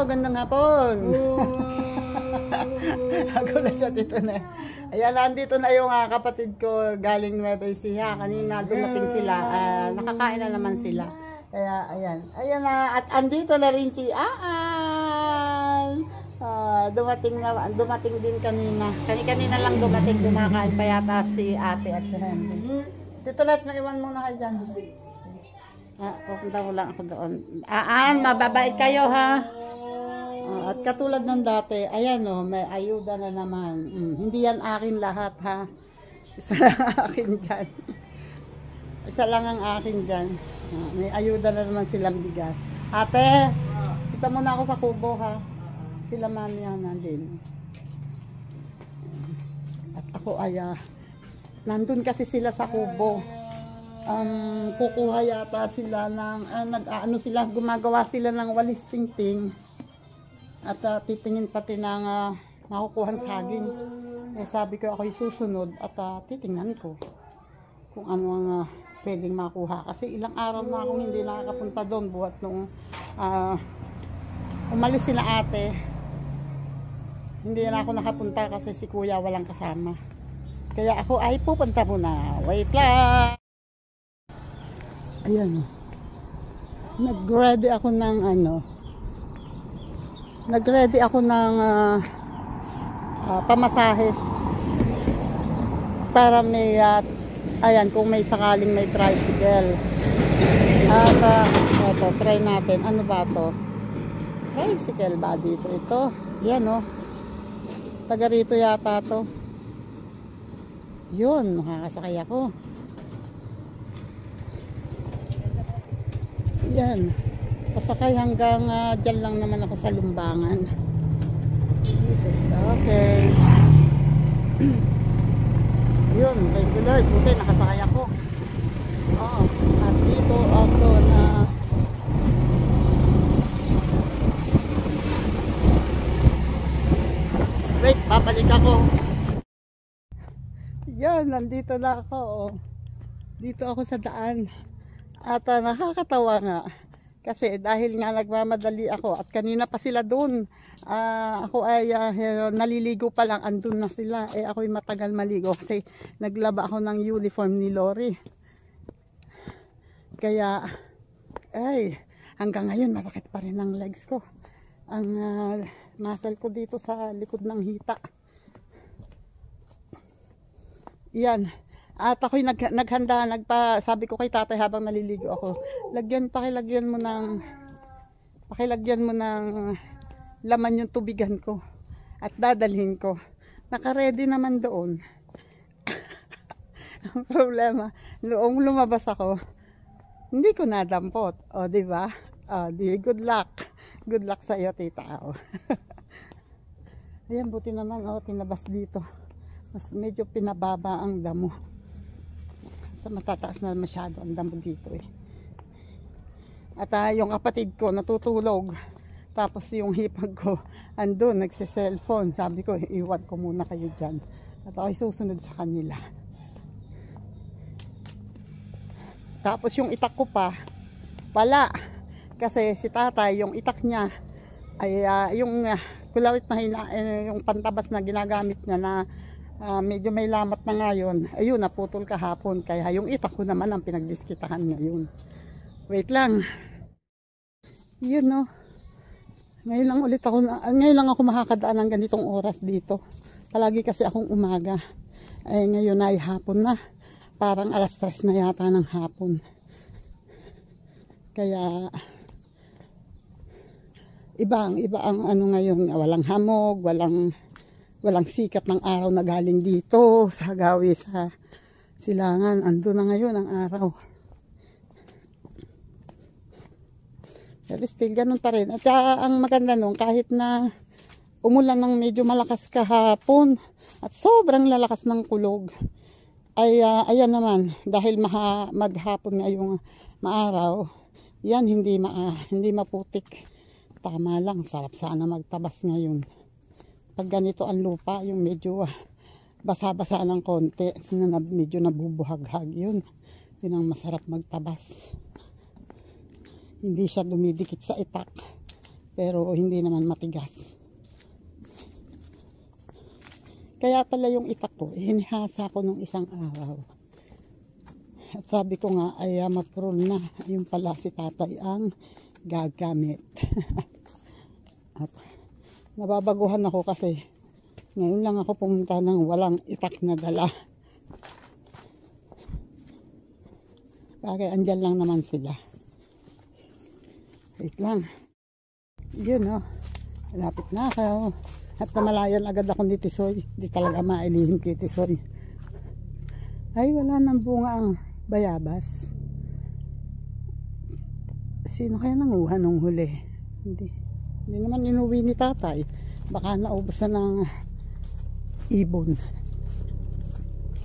gandang hapon. Ako na siya dito na. Ayan, nandito na yung kapatid ko galing Nueva Ecija. Kanina dumating sila. Nakakain na naman sila. Kaya, ayan. Ayan na. At andito na rin si Aan. Dumating din kanina. Kanina lang dumating. Dumakain pa yata si ate at si Henry. Dito lahat, maiwan muna kayo dyan. Pupunta ko lang ako doon. Aan, mababait kayo ha. At katulad ng dati, ayan o, may ayuda na naman. Hindi yan akin lahat ha. Isa lang akin dyan. Isa lang ang akin dyan. May ayuda na naman silang bigas. Ate, kita muna ako sa kubo ha. Sila mami yan nandun. At ako ay, nandun kasi sila sa kubo. Kukuha yata sila ng, gumagawa sila ng walis tingting. At titingin pati ng makukuhan saging. Sabi ko ako'y susunod at titingnan ko kung ano ang pwedeng makuha. Kasi ilang araw na akong hindi nakakapunta doon buhat nung umalis sila ate. Hindi na ako nakapunta kasi si kuya walang kasama. Kaya ako ay pupunta muna. Wait lang! Ayan. Nag-ready ako ng pamasahe para may ayan, kung may sakaling may tricycle. At ito, try natin. Ano ba to? Tricycle ba dito? Ito. Yan o. Taga rito yata to. Yun, makakasakay ako. Yan. Pasakay hanggang dyan lang naman ako sa Lumbangan. Jesus, okay. Yun, thank you Lord. Buti, nakasakay ako. Oo, at dito ako na wait, babalik ako. Yan, nandito na ako. Oh. Dito ako sa daan. At nakakatawa nga. Kasi dahil nga nagmamadali ako at kanina pa sila doon. Ako ay naliligo pa lang, andun na sila. Ako'y matagal maligo kasi naglaba ako ng uniform ni Lori. Kaya, hanggang ngayon masakit pa rin ang legs ko. Ang muscle ko dito sa likod ng hita. Yan. At ako'y naghanda, sabi ko kay tatay habang naliligo ako, pakilagyan mo ng laman yung tubigan ko at dadalhin ko. Naka-ready naman doon. Ang problema, noong lumabas ako, hindi ko nadampot. O, di ba? Good luck. Good luck sa iyo, tita. Ayan, buti naman, tinabas dito. Mas medyo pinababa ang damo. Matataas na masyado ang damo dito At yung kapatid ko natutulog, tapos yung hipag ko andun nagse-cellphone. Sabi ko iwan ko muna kayo dyan at ako'y susunod sa kanila. Tapos yung itak ko pa wala, kasi si tatay yung itak niya ay yung kulawit na yung pantabas na ginagamit niya na medyo may lamat na ngayon. Ayun, naputol kahapon. Kaya yung itak ko naman ang pinagdiskitahan ngayon. Wait lang. Yun no. Ngayon lang ako makakadaan ng ganitong oras dito. Palagi kasi akong umaga. Ngayon ay hapon na. Parang alas 3 na yata ng hapon. Kaya iba ang ngayon. Walang hamog, walang sikat ng araw na galing dito sa gawi sa silangan. Ando na ngayon ang araw. Pero still ganun pa rin. At ang maganda nung kahit na umulan ng medyo malakas kahapon at sobrang lalakas ng kulog, ay ayan naman, dahil maghapon nga yung maaraw, yan hindi maputik. Tama lang, sarap sana magtabas ngayon. Pag ganito ang lupa, yung medyo basa-basa ng konti, medyo nabubuhaghag, yun ang masarap magtabas. Hindi siya dumidikit sa itak. Pero hindi naman matigas. Kaya pala yung itak ko, hinihasa ko nung isang araw. At sabi ko nga, ay maprol na. Yung pala si tatay ang gagamit. At nababaguhan ako kasi ngayon lang ako pumunta ng walang itak na dala. Bagay, andyan lang naman sila. Wait lang. Yun o. Malapit na ako. At namalayan agad ako ni Tisoy. Hindi talaga mailihin kay Tisoy. Ay, wala nang bunga ang bayabas. Sino kaya nanguha nung huli? Hindi naman inuwi ni tatay. Baka naubos na ng ibon.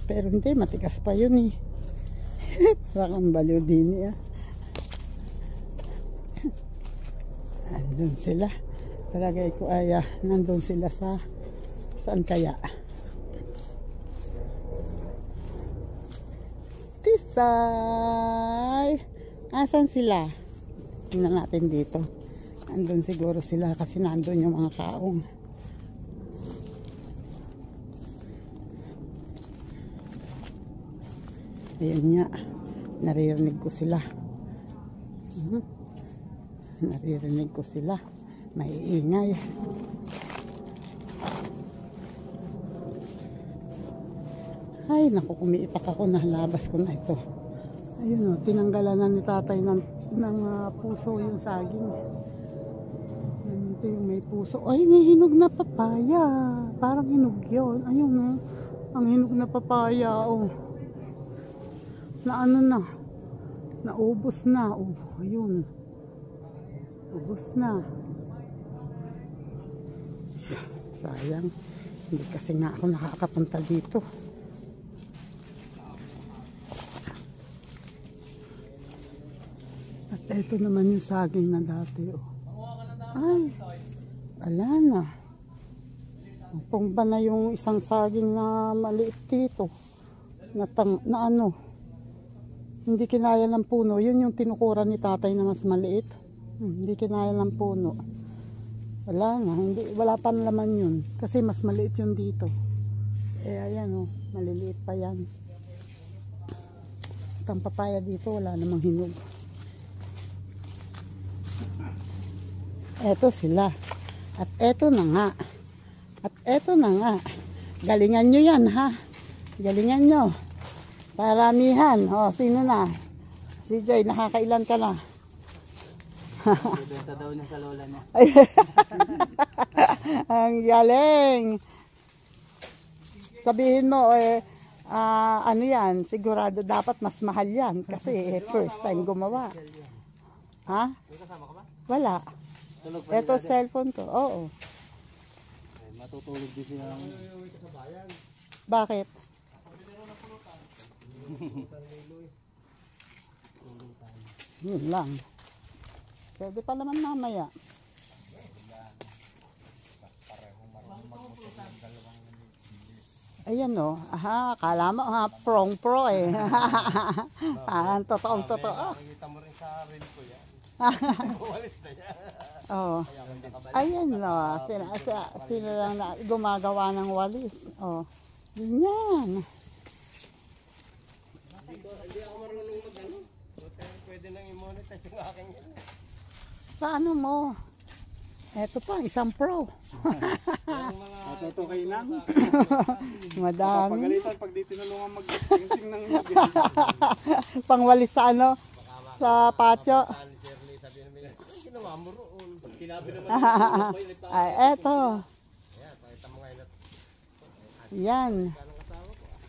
Pero hindi, matigas pa yun eh. Parang baliw din eh. Andun sila. Talagay ko ay nandun sila sa saan kaya? Tisay! Asan sila? Tingnan natin dito. Andun siguro sila kasi nandun yung mga kaong. Ayan nga. Naririnig ko sila. Naririnig ko sila. Maiingay. Ay, naku, kumiitak ako. Nahalabas ko na ito. Ayun o, tinanggalan na ni tatay ng puso yung saging. Yan, ito yung may puso. Ay, may hinog na papaya. Parang hinog yun. Ayun o. Ang hinog na papaya o. Na ano na. Naubos na. Oh, ayun. Ubos na. Sayang. Hindi kasi nga ako nakakapunta dito. At ito naman yung saging na dati. Oh. Ay. Wala na. Kung ba na yung isang saging na maliit dito. Na ano. Hindi kinaya ng puno. Yun yung tinukuran ni tatay na mas maliit. Hindi kinaya ng puno. Wala na. Wala pa laman yun. Kasi mas maliit yun dito. Eh ayan o. Maliliit pa yan. At ang papaya dito wala namang hinog. Eto sila. At eto na nga. At eto na nga. Galingan nyo yan ha. Galingan nyo. Paramihan. O, sino na? Si Joy, nakakailan ka na? Benta daw niya sa lola niya. Ang galing. Sabihin mo, ano yan, sigurado dapat mas mahal yan. Kasi first time gumawa. Ha? Kasama ka ba? Wala. Ito cellphone ko. Oo. Matutulog din siya. Bakit? Yun lang. Pwede pa naman mamaya. Ayan o. Aha, akala mo ha, pro eh. Parang totoong totoo. Nakikita mo rin sa reel ko yan. Uwalis na yan. Oh. Ayan o. Sila lang na gumagawa ng walis. Oh. Ganyan. Hindi ako marunong mag-ano. Pwede nang i-monetize yung aking yan. Paano mo? Eto pa, isang pro. Natutukay lang. Madami. Pagalitan pag di tinulungan mag-sing ng lubid. Pangwalis sa ano? Sa patio. Ginawa mo roon. Sinabi naman Ay, eto. Yan.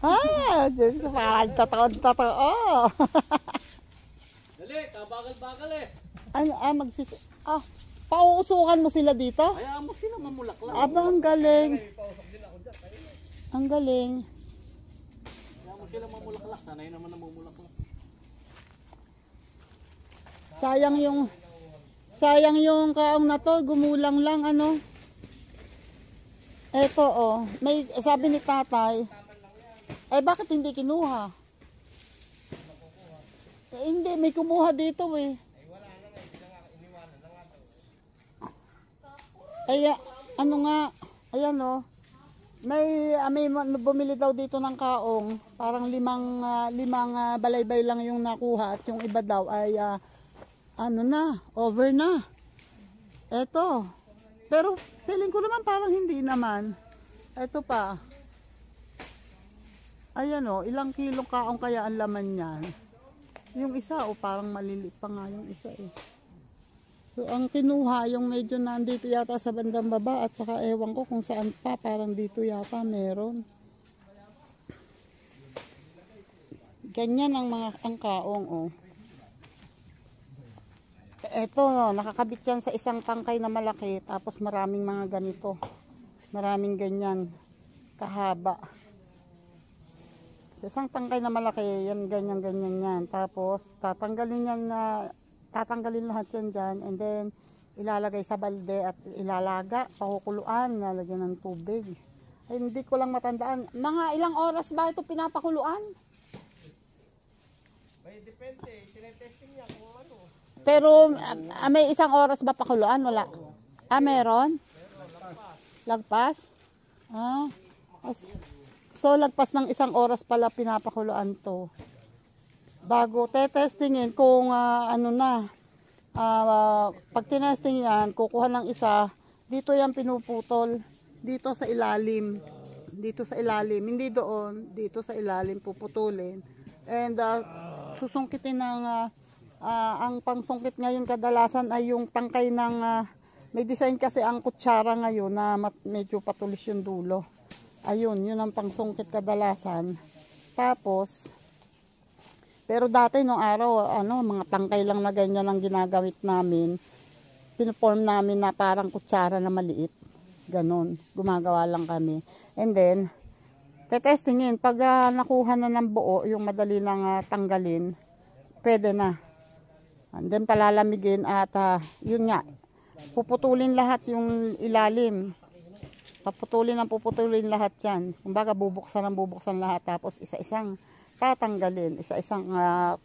Ah, Diyos ko, parang totoo. Dali, kabagal-bagal eh. Ano, pauusukan mo sila dito? Kaya mo sila mamulaklak. Aba, ang galing. Ang galing. Kaya mo sila mamulaklak. Sanay naman na mamulaklak. Sayang yung kaong na to, gumulang lang ano. Eto oh, may sabi ni tatay. Eh bakit hindi kinuha? Hindi, may kumuha dito eh. Ay, ano nga, ayan o. May bumili daw dito ng kaong. Parang limang balaybay lang yung nakuha. At yung iba daw ay, over na. Eto. Pero feeling ko naman parang hindi naman. Eto pa. Ayan o, ilang kilong kaong kaya ang laman niyan. Yung isa o parang maliliit pa nga yung isa eh. So ang kinuha yung medyo nandito yata sa bandang baba at saka ewan ko kung saan pa, parang dito yata meron. Ganyan ang kaong oh. Eto, nakakabit yan sa isang tangkay na malaki tapos maraming mga ganito. Maraming ganyan kahaba. Sa isang tangkay na malaki, yan ganyan yan. Tapos tatanggalin yan tatanggalin lahat yan dyan and then ilalagay sa balde at ilalaga, pakukuluan, lalagyan ng tubig. Ay, hindi ko lang matandaan. Mga ilang oras ba ito pinapakuluan? May depende, tinetesting niya kung ano. Pero may isang oras ba pakuluan? Wala. Meron? Lagpas? So lagpas ng isang oras pala pinapakuluan to. Bago testingin kung pag tinesting yan, kukuha ng isa, dito yan pinuputol, dito sa ilalim, hindi doon, dito sa ilalim puputulin. And susungkitin ng, ang pangsungkit ngayon kadalasan ay yung tangkay ng, may design kasi ang kutsara ngayon na medyo patulis yung dulo. Ayun, yun ang pangsungkit kadalasan. Tapos, pero dati nung araw, mga tangkay lang na ganyan ang ginagamit namin. Piniform namin na parang kutsara na maliit. Ganon, gumagawa lang kami. And then, tetestingin. Pag nakuha na ng buo, yung madali lang tanggalin, pwede na. And then, palalamigin at yun nga, puputulin lahat yung ilalim. Puputulin lahat yan. Kumbaga, bubuksan lahat. Tapos, isa-isang tatanggalin, isa-isang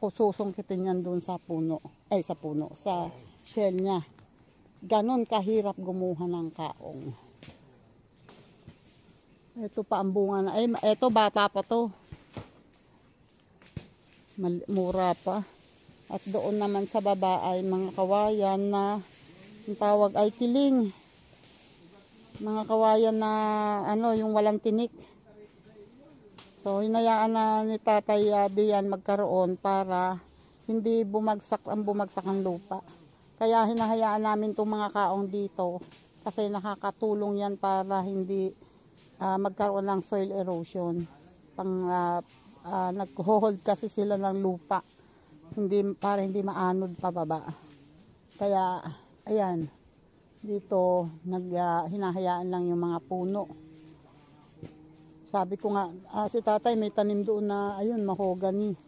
susungkitin yan dun sa puno, sa shell niya. Ganon kahirap gumuha ng kaong. Ito pa ang bunga na, ito bata pa to. Mura pa. At doon naman sa baba ay mga kawayan na ang tawag ay kiling. Mga kawayan na yung walang tinik. So, hinayaan na ni Tatay Dian magkaroon para hindi bumagsak ang lupa. Kaya hinahayaan namin itong mga kaong dito kasi nakakatulong yan para hindi magkaroon ng soil erosion. Nag-hold kasi sila ng lupa para hindi maanod pababa. Kaya, ayan, dito hinahayaan lang yung mga puno. Sabi ko nga, si Tatay may tanim doon na, mahogany.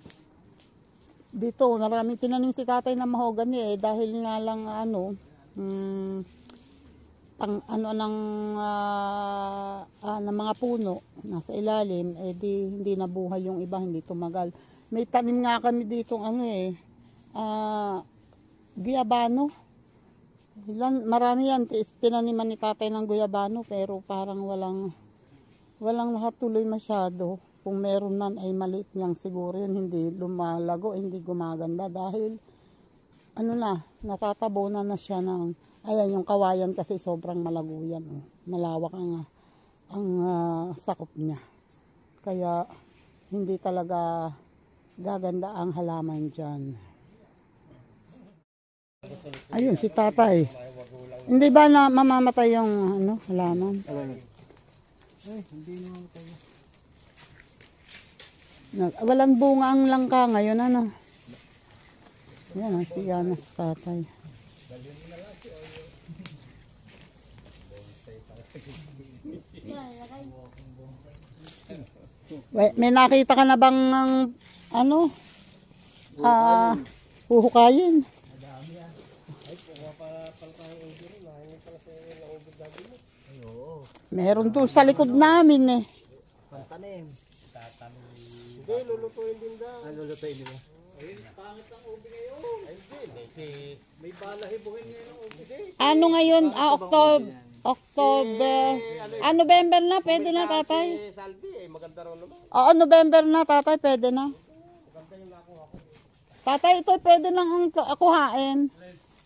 Dito, maraming tinanim si Tatay na mahogany dahil nga lang ng mga puno nasa ilalim, hindi nabuhay yung iba, hindi tumagal. May tanim nga kami dito guyabano. Marami yan, tinaniman ni Tatay ng guyabano pero parang walang nakatuloy masyado. Kung meron man ay maliit lang siguro yun, hindi lumalago, hindi gumaganda dahil natatabunan na siya ng, ayan yung kawayan kasi sobrang malago yan. Malawak ang sakop niya. Kaya hindi talaga gaganda ang halaman dyan. Ayun si Tatay. Hindi ba na mamamatay yung halaman? Hindi naman tayo. Walang bunga ang langka ngayon, Yan, siya na sa Tatay. May nakita ka na bang huhukayin? Meron doon sa likod namin Pantanim. Hindi, lulutuin din daw. Lulutuin din daw. Ayun, pangit ang ubi ngayon. Ay, hindi. May balahibuhin ngayon ang ubi. Ano ngayon? October. October. November na, pwede na tatay. Salvi, maganda raw naman. Oo, November na tatay, pwede na. Maganda yung nakuha ko. Tatay, ito pwede nang kuhain.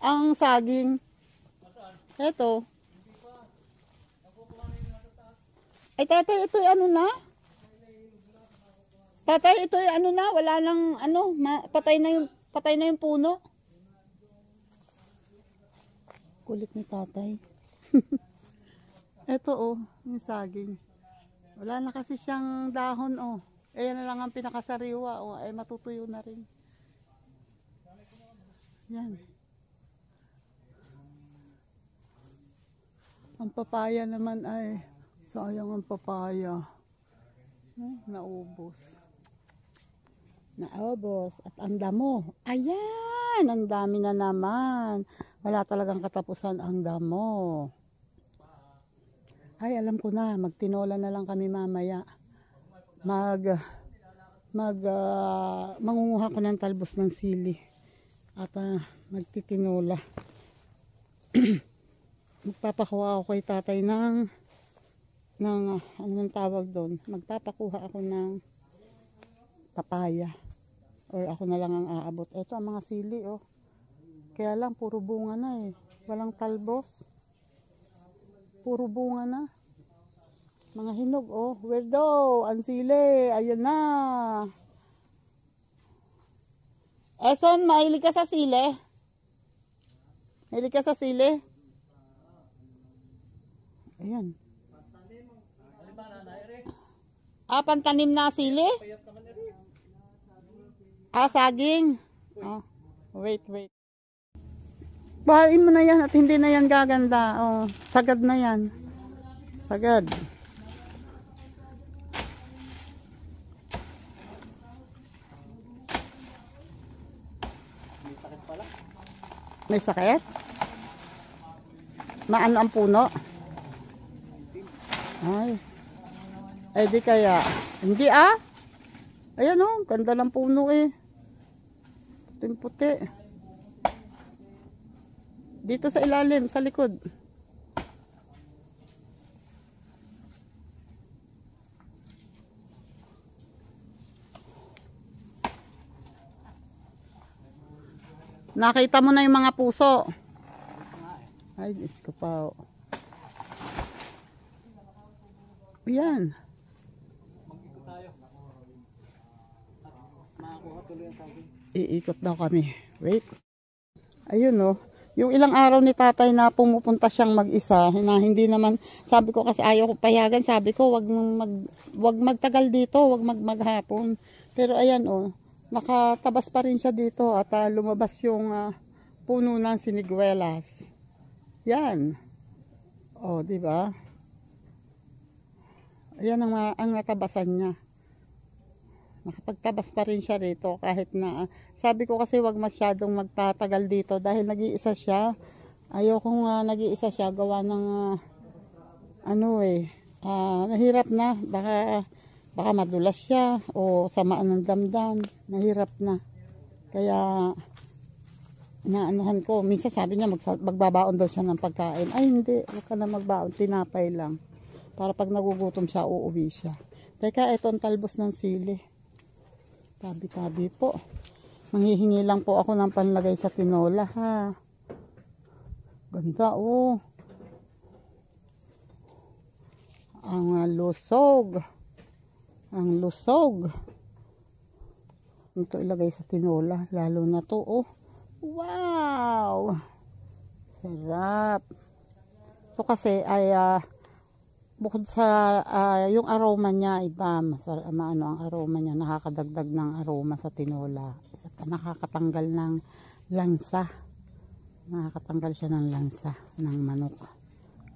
Ang saging. Ito. Ay tatay, ito ano na? Tatay, ito ano na? Wala nang ano, patay na yung puno. Kulit ni tatay. Ito oh, yung saging. Wala na kasi siyang dahon oh. Ayan na lang ang pinakasariwa oh, ay matutuyo na rin. Yan. Ang papaya naman ay sayang ang papaya. Naubos. Naubos. At ang damo. Ayan, ang dami na naman. Wala talagang katapusan ang damo. Ay, alam ko na, magtinola na lang kami mamaya. Mangunguha ko ng talbos ng sili. At magtitinola. Magpapakuha ako kay tatay ng anong tawag doon. Magpapakuha ako ng papaya. Or ako na lang ang aabot. Ito ang mga sili oh. Kaya lang, puro bunga na eh. Walang talbos. Puro bunga na. Mga hinog, oh. Weirdo! Ang sili! Ayun na! Eson, mahilig ka sa sili? Mahilig ka sa sili? Ayan. Pantanim na sili? Saging. Oh, wait. Bahain mo na yan at hindi na yan gaganda. Oh, sagad na yan. Sagad. May sakit? Maano ang puno? Ay di kaya. Hindi ah. Ayan oh, ganda ng puno eh. Puting-puti. Dito sa ilalim, sa likod. Nakita mo na yung mga puso. Ay, Diyos ko pa. Yan. Mag-ikot tayo. Makakuha tuloy ang saging. Iikot daw kami. Wait. Ayun oh. Yung ilang araw ni tatay na pumupunta siyang mag-isa, na hindi naman, sabi ko kasi ayaw ko payagan, sabi ko wag magtagal dito, wag maghapon. Pero ayan oh, nakatabas pa rin siya dito at lumabas yung puno ng siniguelas. Yan. Oh, di ba? Ayan ang natabasan niya. Nakapagtabas pa rin siya rito kahit na sabi ko kasi wag masyadong magtatagal dito dahil nag-iisa siya. Ayokong nag-iisa siya gawa ng nahirap na, baka madulas siya o samaan ng damdam, nahirap na. Kaya naanuhan ko, minsan sabi niya magbabaon daw siya ng pagkain. Ay hindi, wag ka na magbaon, tinapay lang. Para pag nagugutom siya, uuwi siya. Teka, ito ang talbos ng sili. Tabi-tabi po. Manghihingi lang po ako ng panlagay sa tinola ha. Ganda oh. Ang lusog. Ang lusog. Ito ilagay sa tinola. Lalo na to oh. Wow! Sarap. Ito kasi ay bukod sa yung aroma niya iba, ang aroma niya, nakakadagdag ng aroma sa tinola, nakakatanggal ng lansa, nakakatanggal siya ng lansa ng manok.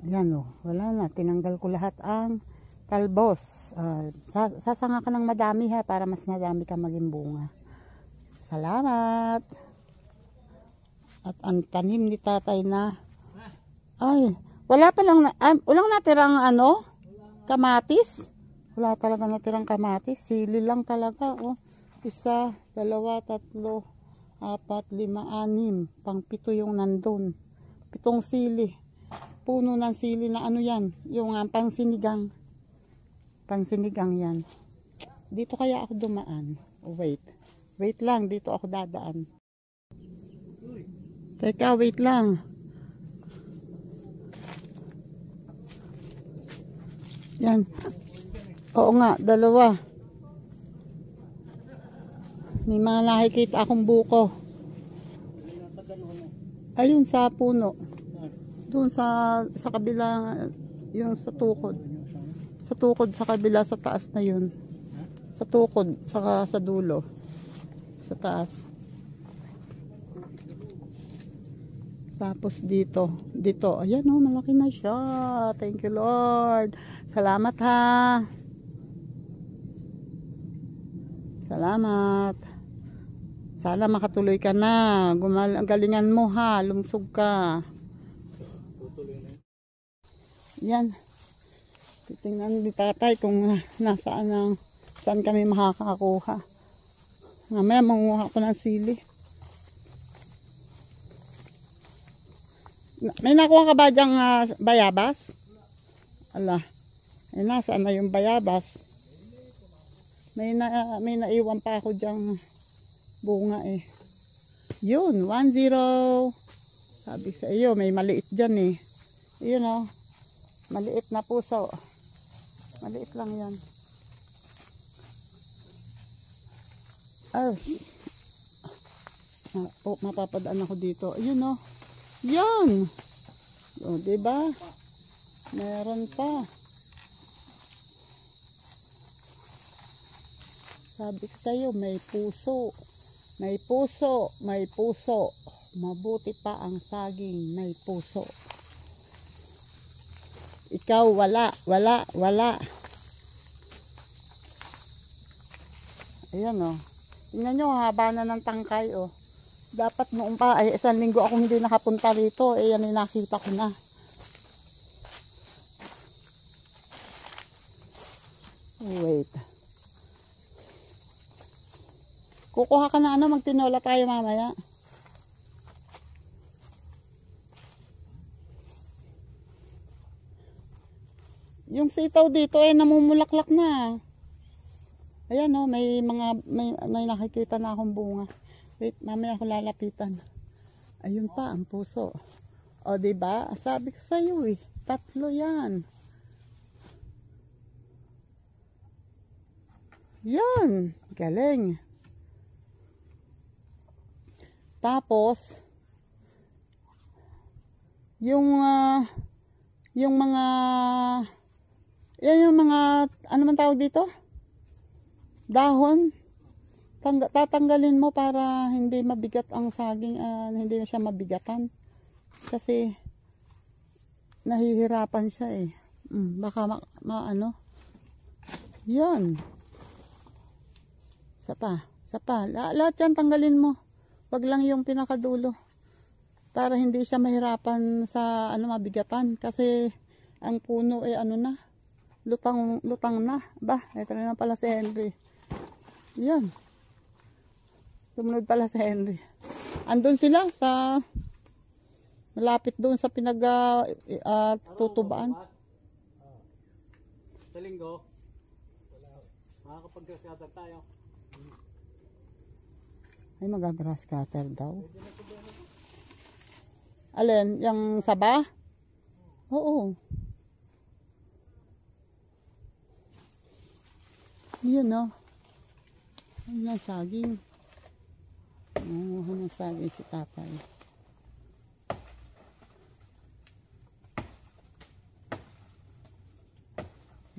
Yan oh, wala na, tinanggal ko lahat ang talbos. Sasanga ka ng madami ha, para mas madami ka maging bunga. Salamat. At ang tanim ni tatay na wala pa lang walang natirang kamatis. Wala talaga natirang kamatis. Sili lang talaga oh. 1, 2, 3, 4, 5, 6. Pang 7 yung nandun. 7 sili. puno ng sili na ano yan, yung pansinigang. Pansinigang yan. Dito kaya ako dumaan. Oh, wait. Wait lang, dito ako dadaan. Teka, wait lang. Yan. Oo nga, dalawa. May mga nakikita akong buko. Ayun sa puno. Doon sa kabila, yung sa tukod. Sa tukod sa kabila, sa taas na yun. Sa tukod, saka sa dulo. Sa taas. Tapos dito, ayan oh, malaki na siya. Thank you Lord. Salamat ha. Salamat. Sana makatuloy ka na. Galingan mo ha, lumsog ka. Yan. Titingnan ni tatay kung saan kami makakakuha. Mamaya manguha ko ng sili. May nakuha ka ba dyang bayabas? Ala. Eh, nasaan na yung bayabas? May naiwan pa ako dyang bunga eh. Yun, 10. Sabi sa iyo, may maliit dyan eh. Yun oh. Maliit na puso. Maliit lang yan. Mapapadaan ako dito. Ayun oh. Yan. O, diba? Meron pa. Sabi ko sa'yo, may puso. May puso. May puso. Mabuti pa ang saging. May puso. Ikaw, wala. Wala. Wala. Ayan o. Tingnan nyo, haba na ng tangkay o. Dapat noong pa, ay 1 linggo akong hindi nakapunta rito. Eh, yan ay nakita ko na. Wait. Kukuha ka na ano, magtinola tayo mamaya. Yung sitaw dito ay namumulaklak na. Ayan o, may nakikita na akong bunga. Wait, mamaya ako lalapitan. Ayun pa, ang puso. O, diba? Sabi ko sa'yo eh. 3 yan. Yan. Galing. Tapos, yung mga, yan yung mga, ano man tawag dito? Dahon. Tatanggalin mo para hindi mabigat ang saging, hindi na siya mabigatan. Kasi nahihirapan siya eh. Baka ano. Yan. Sapa. Lahat yan tanggalin mo. Wag lang yung pinakadulo. Para hindi siya mahirapan sa mabigatan. Kasi ang puno ay lutang na. Ito na pala si Henry. Yan. Sumunod pala si Henry. Andun sila sa malapit doon sa tutubaan. Sa linggo, makakapag-grass cutter tayo. Ay, mag-grass cutter daw. Alin? Yung saba? Oo. Yun o. Ano na saging. Nanguha ng saging si tatay.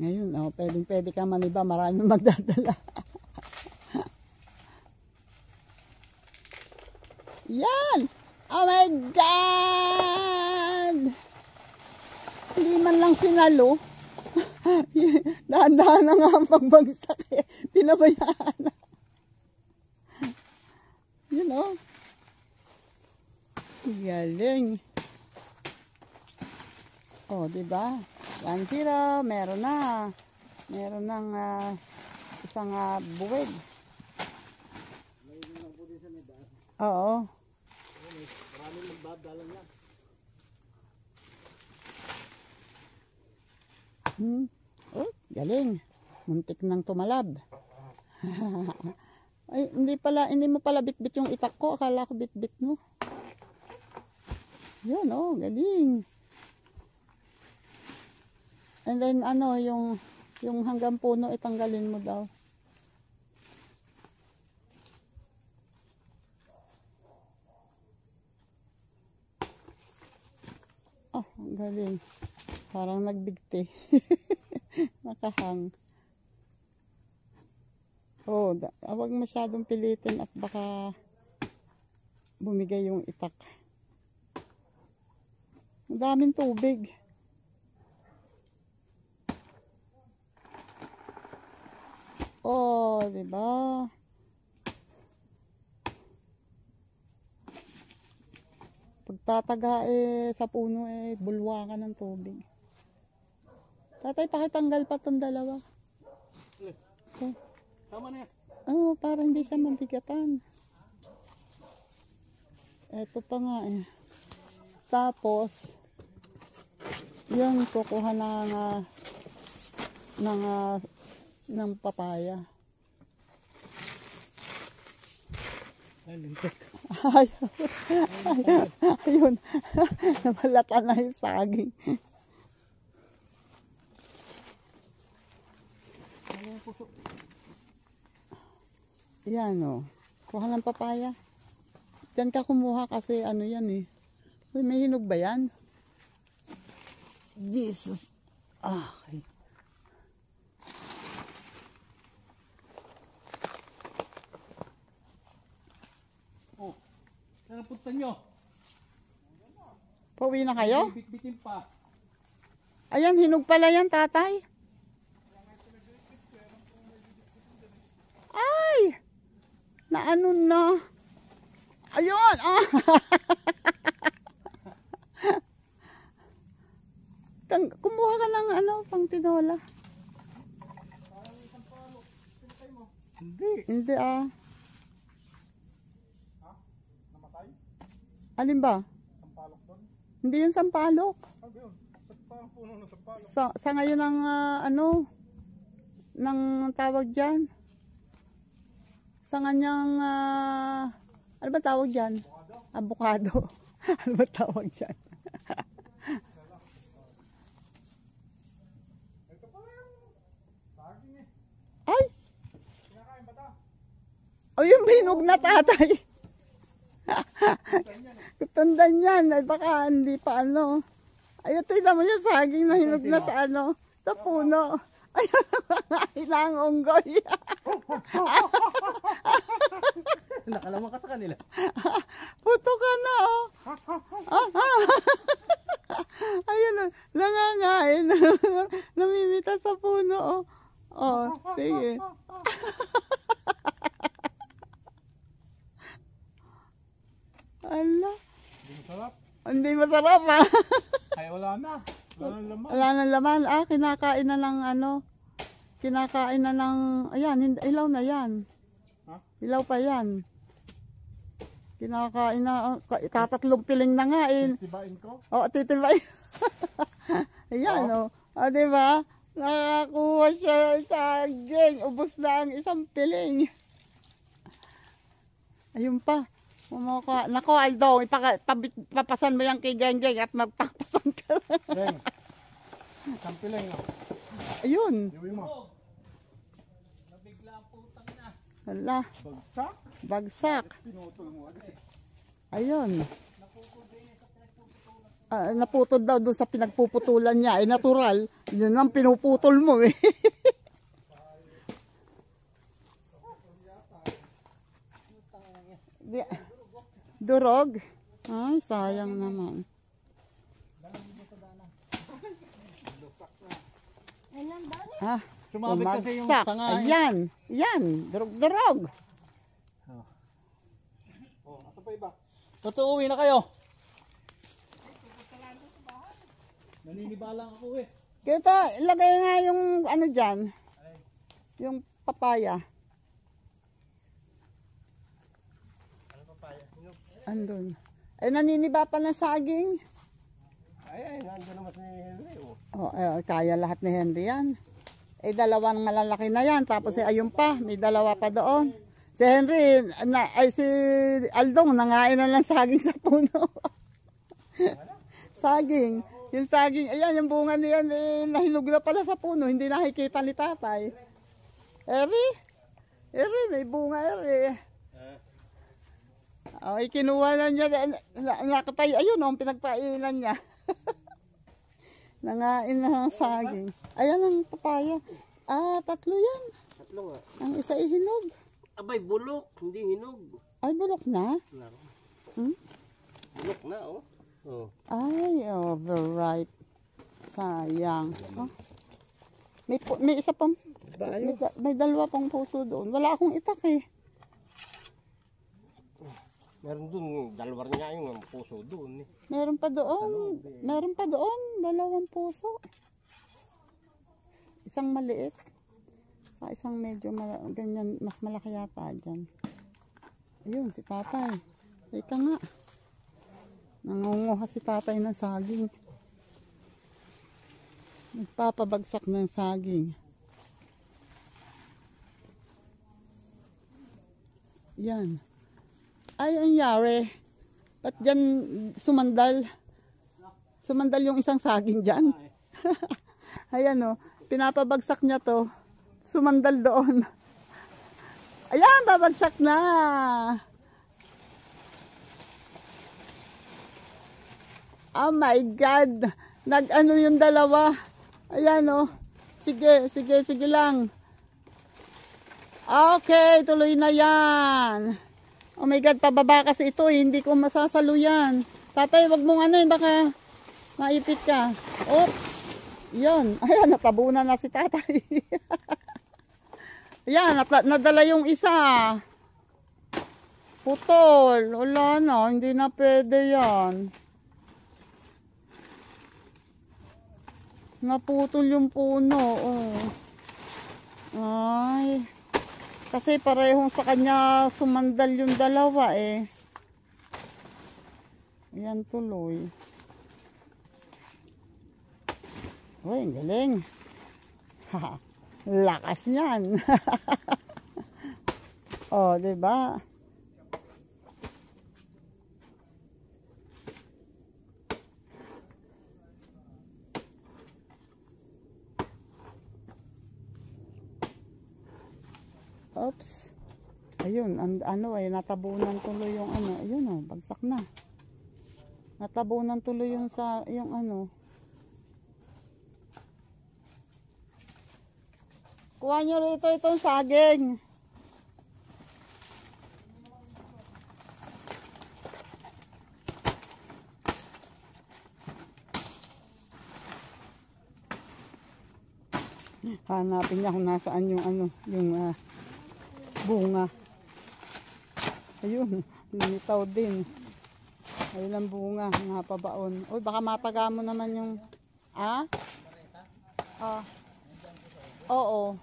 Ngayon, pwede ka maniba. Maraming magdadala. Yan! Oh my God! Hindi man lang sinalo. Dahan-dahan na nga ang pagbagsak eh. Pinabayaan na. You know? Galing. Oh, diba? 1-0. Meron na. Meron ng isang buwig. Oo. Maraming magdadalang yan. Oh, galing. Muntik nang tumalab. Ay, hindi mo pala bitbit yung itak ko. Akala ko bitbit mo. Yun, oh, galing. And then, yung hanggang puno, itanggalin mo daw. Oh, ang galing. Parang nagbigti. Nakahang. Oh, huwag masyadong pilitin at baka bumigay yung itak. Ang daming tubig. Oh, di ba? Pagtataga sa puno bulwakan ng tubig. Tatay, pakitanggal pa tong dalawa. Okay. Tama na yan. Oh, para hindi siya mabigatan. Ito pa nga Tapos, yun, kukuha ng papaya. Ay, lintik. Ayun. Nabalatan na yung saging. Yan o. Kuha ng papaya. Diyan ka kumuha kasi ano yan Uy, may hinog ba yan? Jesus. Okay. Oh, saan ang punta nyo? Pauwi na kayo? Bitbitin pa. Ayan, hinog pala yan, tatay. Ay! Naano na? Ayun! Ah! Kumuha ka ng pang tinola. Hindi Namatay? Alin ba? Sampalok doon? Hindi yun sampalok. Yun. Parang puno ng sampalok. Sa ngayon ng ng tawag dyan. Sa kanyang ano ba tawag dyan? Avocado. Ano ba tawag dyan? Ito pala yung saging Ay! Kinakain ba ito? O yung binog na tatay. Tundan yan. Ay baka hindi pa Ayun, tignan mo yung saging na hinog na sa sa puno. Ayun, ilang unggoy. Nakalaman ka sa kanila. Puto ka na, Ayun, nangangain. Namimita sa puno, sige. Ala. Hindi masarap. Hindi masarap, Ay, wala na. Wala nang laman. Wala nang laman. Kinakain na ng kinakain na ng, ayan, ilaw na yan. Ha? Ilaw pa yan. Kinakain na, tatatlong piling na nga Tibain ko? Oo, titibain. Ayan, diba? Nakakuha siya sa saging. Ubus na ang isang piling. Ayun pa. Nako, Aldo, papasan mo yan kay Genggeng at magpapasan ka lang. Geng, isang piling. Ayun. Iwi mo. Nabigla ang putang na. Hala, Bagsak. bagsak. Pinutol mo agad. Ayun. Naputol daw doon sa pinagpuputulan niya. Natural. Yun ang pinuputol mo Durog? Ay, sayang naman. Ha? Sumabit kasi yung Bumagsak. tanga. Ayan. Yan. Durog-durog. Asa pa iba? Totoo, uwi na kayo. Naninibalang ako Kito, ilagay nga yung dyan. Yung papaya. Ano papaya? Andun. Ay, naniniba pa ng saging. Ay, nandiyan naman si Henry. Oh, kaya lahat ni Henry yan. Eh, dalawang malalaki na yan. Tapos ayun pa, may dalawa pa doon. Si Henry, si Aldong, nangain na lang saging sa puno. Saging. Yung saging, ayan, yung bunga niyan, nahinog na pala sa puno. Hindi nakikita ni tatay. Eri, may bunga, Eri. Oh, ikinuha na niya, nakatay, ayun, oh, pinagpainan niya. Nangain na ng saging. Ayan ang papaya. Tatlo yan. Tatlo nga. Ang isa ihinog. Abay, bulok. Hindi hinog. Ay, bulok na? Bulok na, oh. Oh. Ay, overripe. Sayang. Oh. May isa pang, may dalawa pang puso doon. Wala akong itak eh. Meron dun, dalawa rin nga yung puso doon. Meron pa doon. Meron pa doon. Dalawang puso. Isang maliit. Isang medyo ganyan, mas malaki yata dyan. Ayun, si tatay. Ika nga. Nangunguha si tatay ng saging. Nagpapabagsak ng saging. Yan. Ay, ang yari. Ba't dyan sumandal? Sumandal yung isang saging dyan. Ayan o. Pinapabagsak niya to. Sumandal doon. Ayan, babagsak na. Oh my God. Nag-ano yung dalawa. Ayan o. Sige lang. Okay, tuloy na yan. Oh my God, pababa kasi ito. Hindi ko masasalo yan. Tatay, wag mong ano yun. Baka maipit ka. Oops. Yan. Ayan, natabunan na si tatay. Ayan, nadala yung isa. Putol. Wala na. Hindi na pwede yan. Naputol yung puno. Oh. Ay. Kasi parehong sa kanya sumandal yung dalawa eh. Ayan tuloy. Uy, ang galing. Lakas niyan. Oh, diba? Oops. Ayun, ano ay natabunan tuloy yung ano. Ayun oh, bagsak na. Natabunan tuloy yung yung ano. Kuha nyo rito itong saging. Hanapin niya kung nasaan yung ano, yung bunga. Ayun, lumitaw din. Ayun ang bunga, napabaon. Uy, baka mataga mo naman yung, oo.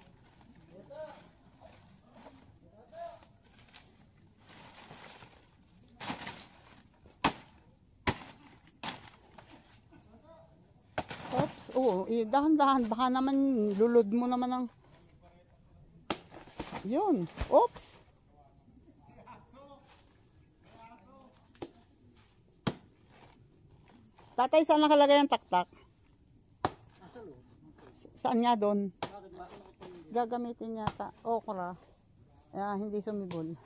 Oops, dahan-dahan, baka naman lulod mo naman ang, yun, oops. Tatay, saan nakalagay ang taktak? Saan nga doon? Gagamitin yata. Okra. Hindi sumibol.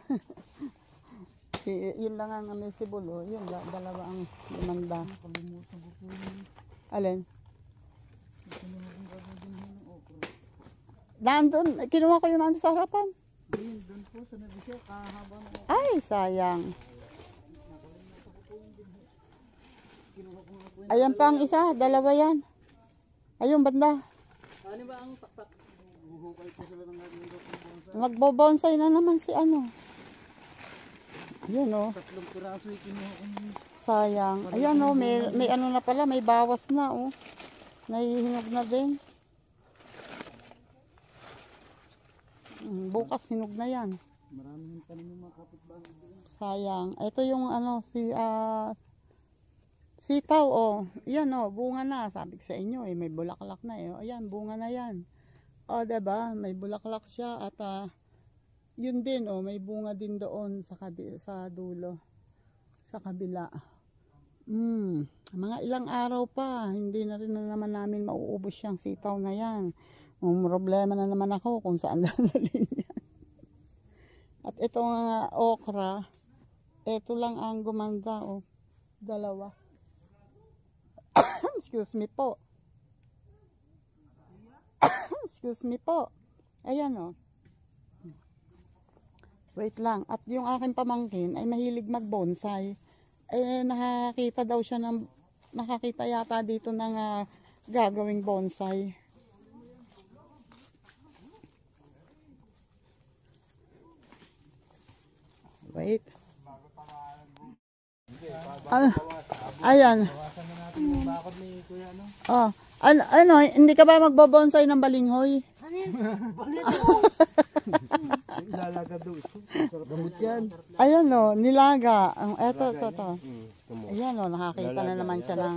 Yun lang ang amisibol. Yun, dalawa ang limanda. Alin? Nandun, kinuha ko yun nandun sa harapan. Doon po sa nabisyo, kahaba na. Ay, sayang. Ayan pa ang isa, dalawa yan. Ayun, banda. Ano ba ang taktak? Magbobonsay na naman si ano. Ayun oh. Tatlong piraso yung kinuha ko. Sayang. Ayan oh, may ano na pala, may bawas na oh. Nahihinog na din. Bukas hinog na yan. Maraming tanim yung mga kapitbahay. Sayang. Ito yung ano, si Sitaw, oh. Yan, oh, bunga na. Sabi ko sa inyo, eh, may bulaklak na, eh. Oh, ayan, bunga na yan. Oh, diba? May bulaklak siya at yun din, oh, may bunga din doon sa dulo. Sa kabila. Mga ilang araw pa, hindi na rin naman namin mauubos yung sitaw na yan. Problema na naman ako kung saan dadalhin yan. At itong okra, ito lang ang gumanda, oh. Dalawa. Excuse me po. Excuse me po. Ayan, oh. Wait lang. At yung aking pamangkin ay mahilig mag-bonsai. Eh, nakakita yata dito ng gagawing bonsai. Wait. Ayan. Oh, ano, hindi ka ba magbobonsai ng balinghoy? Ayan, oh, nilaga. Eto. Ayan, oh, nakakita na naman siya ng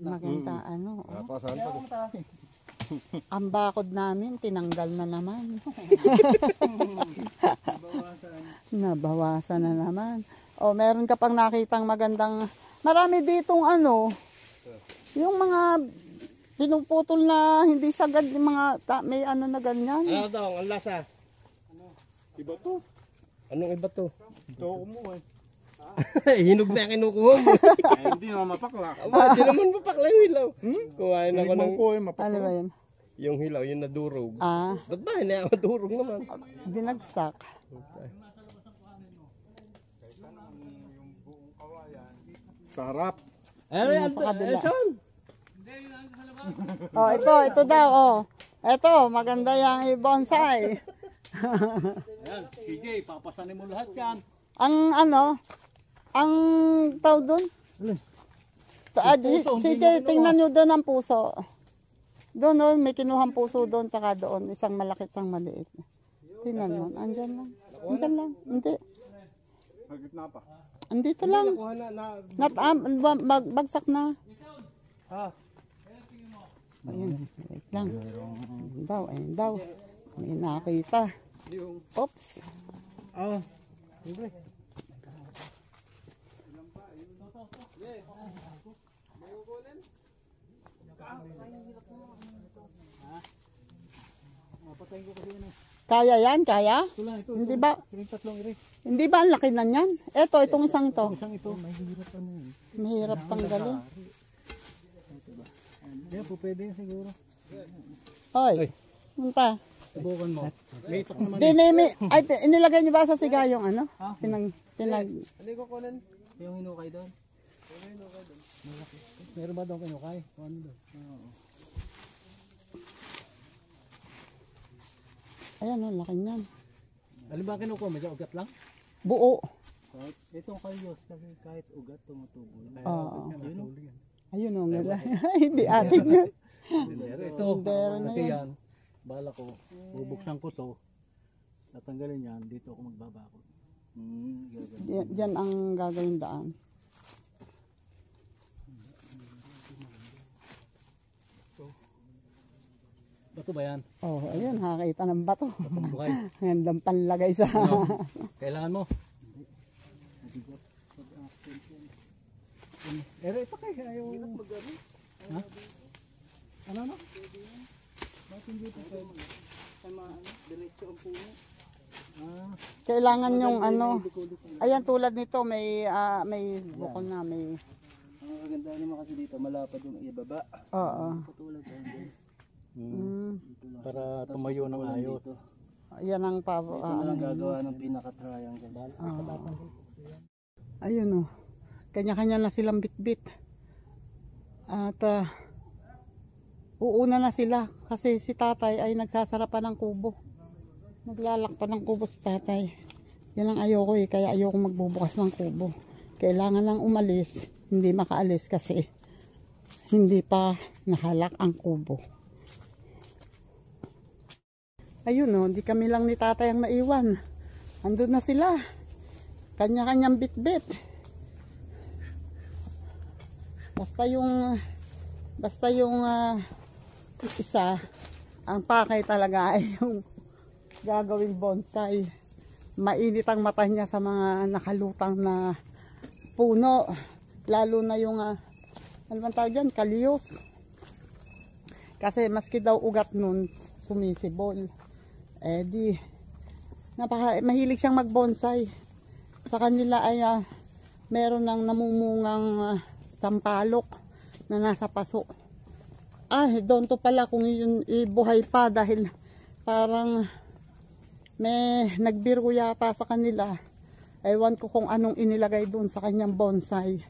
makita, ano. Ang bakod namin, tinanggal na naman. Nabawasan na naman. O, meron ka pang nakitang magandang, marami ditong ano, yung mga pinuputol na hindi sagad, yung mga, may ano na ganyan. Ano daw, ang lasa? Iba to. Anong iba to? Ito kumuha eh. Hinog na kinukuha mo. Hindi naman mapaklak. Hindi naman mapaklak yung hilaw. Kuhain ako ng... Ano ba yun? Yung hilaw, yung nadurog. Ba't ba? Hindi madurog naman. Binagsak. Sarap. Sa kabila. Oh, ito daw, oh. Ito, maganda yung bonsai. Yan, sige, papasanin mo lahat yan. Ang tao doon? CJ, tingnan nyo doon ang puso. Doon, may kinuhang puso doon, tsaka doon. Isang malaki, isang maliit. Tingnan mo, andyan lang. Andyan lang, hindi. Magitna pa. Andito lang. Bagsak na. Ayun, wait lang. Ayun daw. May nakita. Oops. Hindi. Kaya yan, kaya? Hindi ba? Hindi ba ang laki na yan? Itong isang to. Mahirap tanggalin. Hindi po pwede siguro. Hoy, munta. Subukan mo. May itak naman. Inilagay niyo ba sa siga yung ano? Hindi ko kunin. Yung hinukay doon. Meron ba doon kinukay? Ano doon? Ayan, laki niyan. Alin ba kinukuha? Medyo ugat lang? Buo. Itong kalyos, kahit ugat, tumutubo. Oo. Ayun o, hindi atin yan. Ito, kasi yan, bala ko, bubuksan ko to, tatanggalin yan, dito ako magbabako. Diyan ang gagawin daan. Bato ba yan? Oh, ayun, nakakita ng bato. Bukay. Handang panlagay sa... Kailangan mo? Ito kayo, ayaw... Ha? Ano? Bakit hindi ito kayo? Diretso ang puno. Kailangan yung ano... Ayan, tulad nito, may bukol na, may... Ang maganda naman kasi dito, malapad yung ibaba. Oo. Patulad yan. Para tumayo ng ayos. Yan ang gagawa ng pinaka-triangle. Ayun o. Kanya-kanya na silang bitbit. At uuna na sila kasi si tatay ay nagsasara pa ng kubo. Naglalak pa ng kubo si tatay. Yan ang ayoko eh. Kaya ayoko magbubukas ng kubo. Kailangan lang umalis. Hindi makaalis kasi hindi pa nahalak ang kubo. Ayun o, di kami lang ni tatay ang naiwan. Andun na sila. Kanya-kanyang bit-bit. Basta yung isa, ang pakay talaga ay yung gagawing bonsai. Mainit ang mata niya sa mga nakalutang na puno. Lalo na yung, ano bang tawag dyan? Kaliyos. Kasi maski daw ugat nun, sumisibol. Eh di, mahilig siyang magbonsai. Sa kanila ay meron ng namumungang sampalok na nasa paso. Doon to pala kung yun ibuhay pa dahil parang may nagbiro yata sa kanila. Ewan ko kung anong inilagay doon sa kanyang bonsai.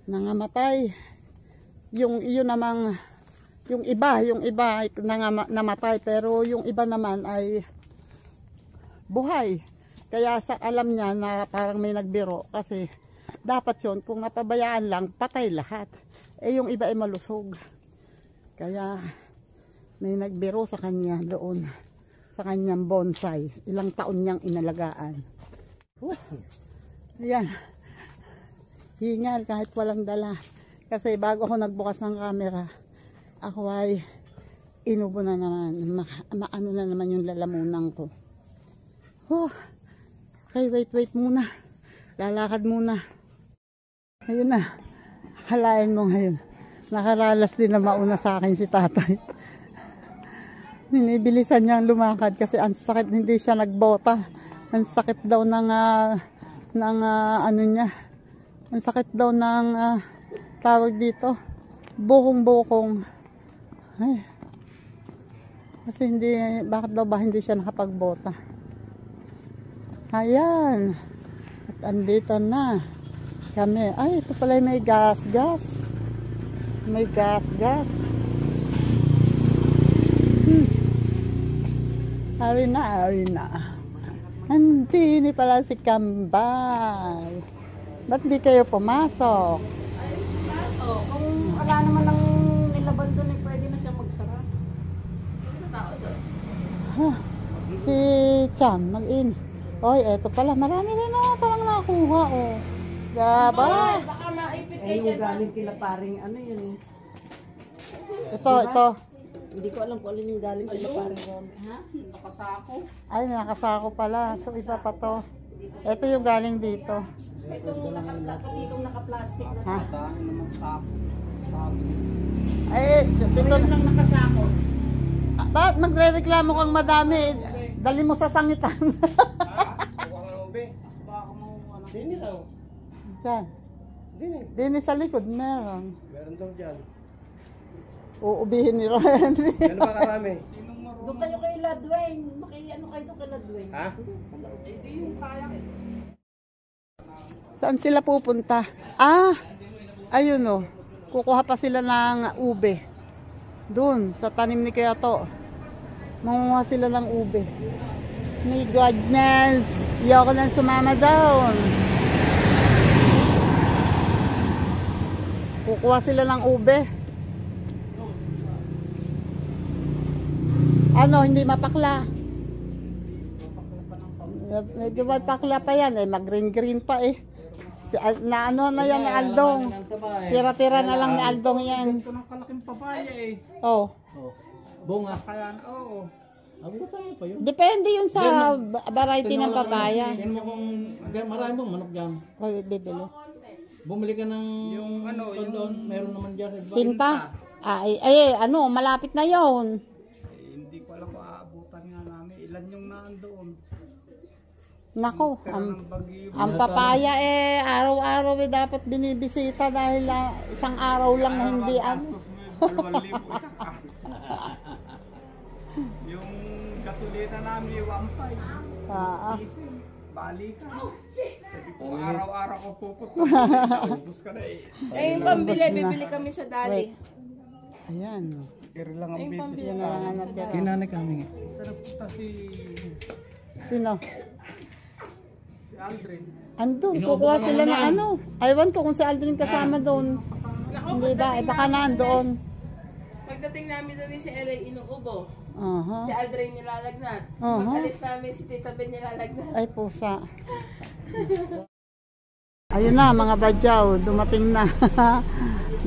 Nangamatay. Yung iba ay namatay, pero yung iba naman ay buhay. Kaya alam niya na parang may nagbiro kasi dapat yun, kung napabayaan lang, patay lahat. Yung iba ay malusog. Kaya may nagbiro sa kanya doon, sa kanyang bonsai. Ilang taon niyang inalagaan. Ayan. Hingal kahit walang dala. Kasi bago ako nagbukas ng camera, ako ay inubo na naman. Maano na naman yung lalamunan ko. Okay, wait muna. Lalakad muna. Ayun na. Halain mo ngayon. Nakaralas din na mauna sa akin si tatay. Ninibilisan niyang lumakad kasi ang sakit, hindi siya nagbota. Ang sakit daw ng ano niya. Ang sakit daw ng tawag dito. Bukong-bukong. Ay. Kasi bakit daw ba hindi siya nakapagbota? Ayan. At andito na kami. Ay, ito pala may gas. May gas. Ari na. Andini pala si Kambal. Ba't di kayo pumasok? Ay, pumasok. Kung wala naman ng nilaban doon, eh, pwede na siya magsara. Ano tao doon? Si Cham, mag-in. Oy, eto pala. Marami rin naman palang nakuha, oh. Gaba. Baka maipit kayo Yung dyan. galing kila paring ano yun eh. Ito. Hindi ko alam kung alin yung galing kila paring Romy. Ha? Nakasako. Ay, nakasako pala. So, isa pa to. Ito yung galing dito. Itong naka-plastic na. Ha? Dahil naman sako. Ay, dito. Ito lang nakasako. Bakit magre-reklamo kang madami? Dali mo sa sangitan. Dini daw. Diyan. Dini. Dini sa likod, meron. Meron daw dyan. Uubihin ni Henry. Ano ba karami? Doon kayo kay Ladwayne. Ano kayo doon kay Ladwayne? Ha? Hindi yung kaya. Saan sila pupunta? Ayun o. Kukuha pa sila ng ube. Doon, sa tanim ni Kayato. Manguha sila ng ube. My goodness! Ayoko nang sumama doon. Kukuha sila ng ube. Hindi mapakla. Medyo mapakla pa yan. Mag-green pa eh. Na yan ni Aldong. Tira-tira na lang ni Aldong yan. Ito ng kalaking papaya eh. Oh. Bunga. Kaya, oo. Ang papaya pa yun. Depende yun sa variety ng papaya. Yan mo kung marami mong manok dyan. Bibili. Bumili ka ng Yung ano, yung doon, meron naman dyan. Sinta. Malapit na yon. Hindi ko alam kung aabutan nga namin. Ilan yung naandoon. Nako, Ng bagyo. ang papaya araw-araw dapat binibisita dahil isang araw lang na hindi Gastos mo 2,000 isa ka. Yung gasolina namin yung 1.5. Diesel. Balikan. Sabi ko, araw-araw ko pupunta. Naubos ka na eh. Yung pambili, bibili kami sa dali. Ayan. Pero lang ang bibis. Yan na lang ang natira. Kinanay kami. Sarap punta si Sino? Aldrin. Andun, kukuha sila ng ano. Aywan ko kung si Aldrin kasama doon. Hindi ba? Baka nandoon. Pagdating namin doon si LA inuubo. Aha. Si Aldrin nilalagnat. Aha. Pag-alis namin si Tita Ben nilalagnat. Ay pusa. Ayun na mga badyaw, dumating na.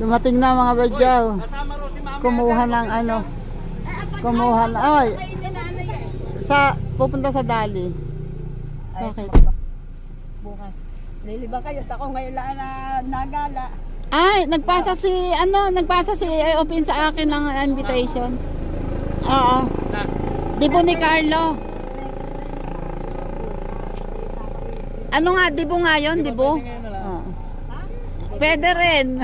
Dumating na mga badyaw. Kumuha ng ano. Kumuha na. Ay, pupunta sa Dali. Bakit? Bukas. Liliba kayo. Ako ngayon lang na nagala. Ay, nagpasa si Opin sa akin ng invitation. Oo. Dibo ni Carlo. Ano nga, dibo nga yun, dibo? Oo. Pwede rin.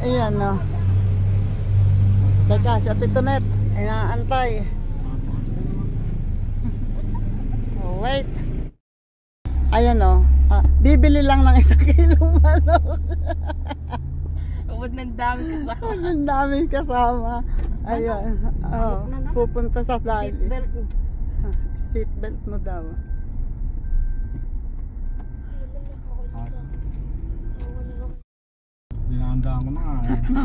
Ayan, no. Teka, si Ate Tonet. Inaantay. Oh, wait. Ayan, no. Bibili lang ng 1 kilong manok. Huwag ng dami kasama. Ang daming kasama. Ayan. Oh, pupunta sa Dali. Seatbelt. Seatbelt mo daw. Dinandaan ko na nga.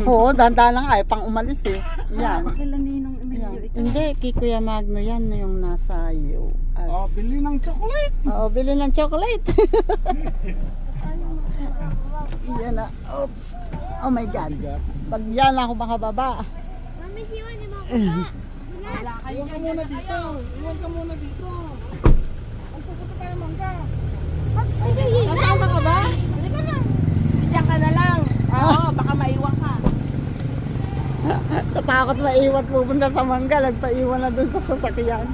Oo, dahan-dahan na nga. Pang umalis eh. Yan. Kailan ninong Yan. Hindi, kay Kuya Magno yan na yung nasa US. Oh, bili ng chocolate. Oo, bili ng chocolate. Yan na. Oops. Oh my God. Pag yan ako makababa. Mami, siwan ni Mama. Iwan ka muna dito. Iwan ka muna dito. Ang pupunta tayo mangga. Kasama ka ba? Halika na. Diyan ka na lang. Oo, baka maiwan ka. Sa takot maiwan pupunta sa mangga. Nagpaiwan na dun sa sasakyan.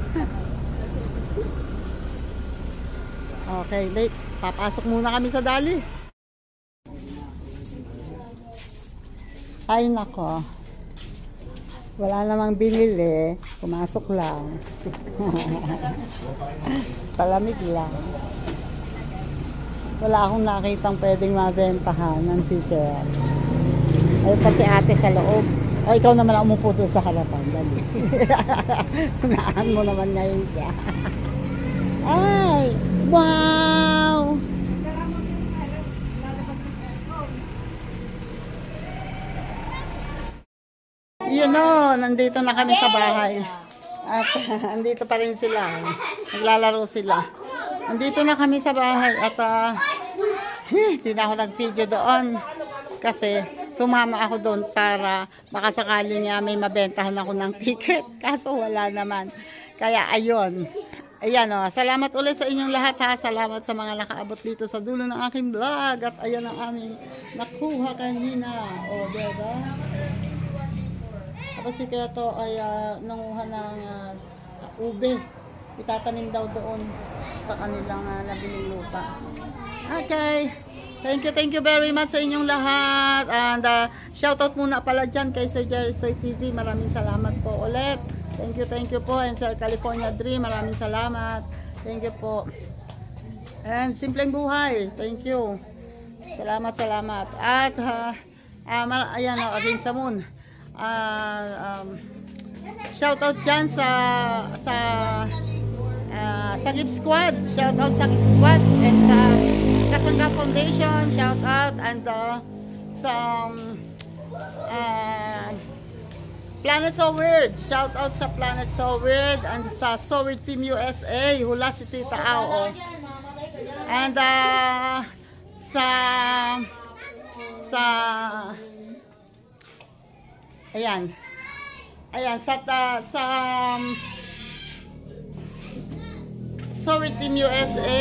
Okay, late. Papasok muna kami sa Dali. Ay nako. Wala namang binili. Pumasok lang. Palamig lang. Wala akong nakitang pwedeng mabentahan ng tickets. Ay pa si ate sa loob. Ay ikaw naman ang umupo doon sa harapan. Dali. Unahan mo naman ngayon siya. Ay! Wow! Yun o, nandito na kami sa bahay. At andito pa rin sila. Naglalaro sila. Nandito na kami sa bahay at hindi na ako nag-video doon. Kasi sumama ako doon para baka sakaling may mabentahan ako ng ticket. Kaso wala naman. Kaya ayun. Ayan o, salamat ulit sa inyong lahat ha. Salamat sa mga nakaabot dito sa dulo ng aking vlog. At ayan ang aming nakuha kanina. O, diba? Tapos si Keto ay nanguha ng ube. Itatanim daw doon sa kanilang nabiling lupa. Okay. Thank you very much sa inyong lahat. And shoutout muna pala dyan kay Sir Jerry Stoy TV. Maraming salamat po ulit. Thank you po. And Sir California Dream, maraming salamat. Thank you po. And Simpleng Buhay, thank you. Salamat. At ayan o, against the moon. Shoutout dyan sa Sagip Squad. Shoutout Sagip Squad. And sa Kasangga Foundation, shoutout. And sa Planet So Weird, shout out sa Planet So Weird and sa So Weird Team USA, hula si Tita Ao. And sa sa So Weird Team USA,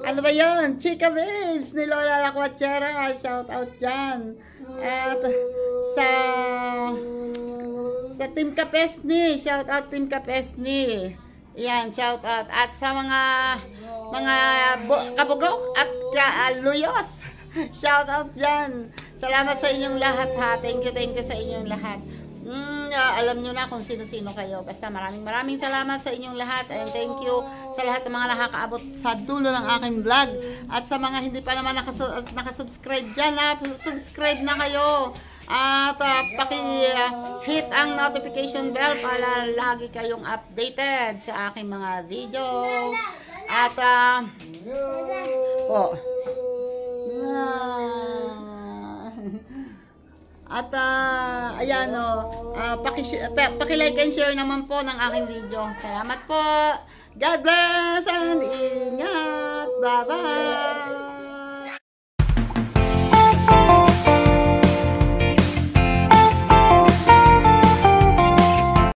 ano ba yun? Chika Babes ni Lola Lacuachera, shout out dyan. At sa Team Kapesni, shout out Team Kapesni. Yan, shout out. At sa mga kabugok at luyos, shout out dyan. Salamat sa inyong lahat ha. Thank you sa inyong lahat. Alam nyo na kung sino-sino kayo. Basta maraming salamat sa inyong lahat. And thank you sa lahat ng mga nakakaabot sa dulo ng aking vlog. At sa mga hindi pa naman nakasubscribe dyan, subscribe na kayo. At paki-hit ang notification bell para lagi kayong updated sa aking mga video. At ayan o, paki-like and share naman po ng aking video. Salamat po. God bless and ingat. Bye-bye!